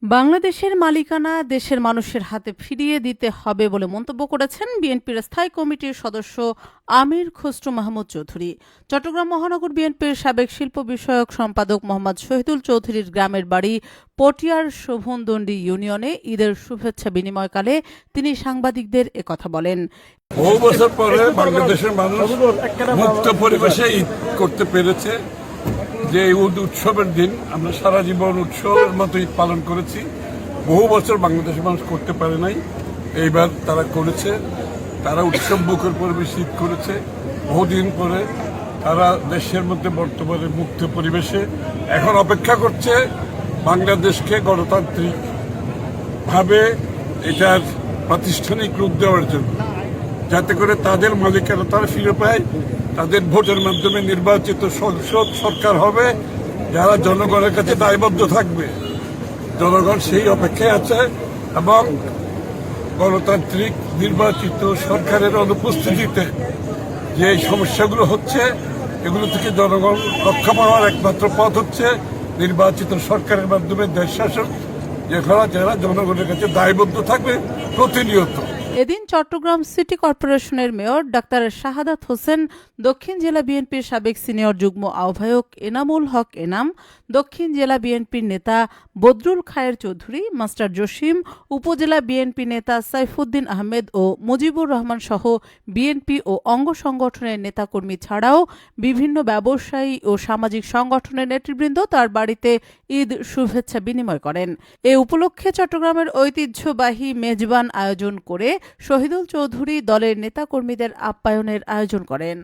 বাংলাদেশের মালিকানা দেশের মানুষের হাতে ফিরিয়ে দিতে হবে বলে মন্তব্য করেছেন বিএনপির স্থায়ী কমিটির সদস্য আমির খসরু মাহমুদ চৌধুরী। চট্টগ্রাম মহানগর বিএনপির সাবেক শিল্প বিষয়ক সম্পাদক মোহাম্মদ শহীদুল চৌধুরীর গ্রামের বাড়ি পটিয়ার শোভনদণ্ডী ইউনিয়নে ঈদের শুভেচ্ছা বিনিময়কালে তিনি সাংবাদিকদের একথা বলেন। বহু বছর পরে বাংলাদেশের মানুষ মুক্ত পরিবেশে ঈদ করতে পেরেছে। যে ঈদ উৎসবের দিন আমরা সারা জীবন উৎসবের মতো ঈদ পালন করেছি, বহু বছর বাংলাদেশের মানুষ করতে পারে নাই, এইবার তারা করেছে। তারা উৎসব মুখের পরিবেশে ঈদ করেছে। বহুদিন পরে তারা দেশের মধ্যে বর্তমানে মুক্ত পরিবেশে এখন অপেক্ষা করছে বাংলাদেশকে গণতান্ত্রিক ভাবে এটার প্রাতিষ্ঠানিক রূপ দেওয়ার জন্য, যাতে করে তাদের মালিকানা তারা ফিরে পায়। তাদের ভোটের মাধ্যমে নির্বাচিত সংসদ সরকার হবে যারা জনগণের কাছে দায়বদ্ধ থাকবে। জনগণ সেই অপেক্ষায় আছে এবং গণতান্ত্রিক নির্বাচিত সরকারের অনুপস্থিতিতে যে সমস্যাগুলো হচ্ছে এগুলো থেকে জনগণ রক্ষা পাওয়ার একমাত্র পথ হচ্ছে নির্বাচিত সরকারের মাধ্যমে দেশ শাসন, যারা জনগণের কাছে দায়বদ্ধ থাকবে প্রতিনিয়ত। এদিন চট্টগ্রাম সিটি কর্পোরেশনের মেয়র ডাক্তার শাহাদাত হোসেন, দক্ষিণ জেলা বিএনপির সাবেক সিনিয়র যুগ্ম আহ্বায়ক এনামুল হক এনাম, দক্ষিণ জেলা বিএনপির নেতা বদরুল খায়ের চৌধুরী, মাস্টার জসিম, উপজেলা বিএনপি নেতা সাইফুদ্দিন আহমেদ ও মুজিবুর রহমান সহ বিএনপি ও অঙ্গ সংগঠনের নেতাকর্মী ছাড়াও বিভিন্ন ব্যবসায়ী ও সামাজিক সংগঠনের নেতৃবৃন্দ তার বাড়িতে ঈদ শুভেচ্ছা বিনিময় করেন। এ উপলক্ষে চট্টগ্রামের ঐতিহ্যবাহী মেজবান আয়োজন করে শহীদুল চৌধুরী দলের নেতাকর্মীদের আপ্যায়নের আয়োজন করেন।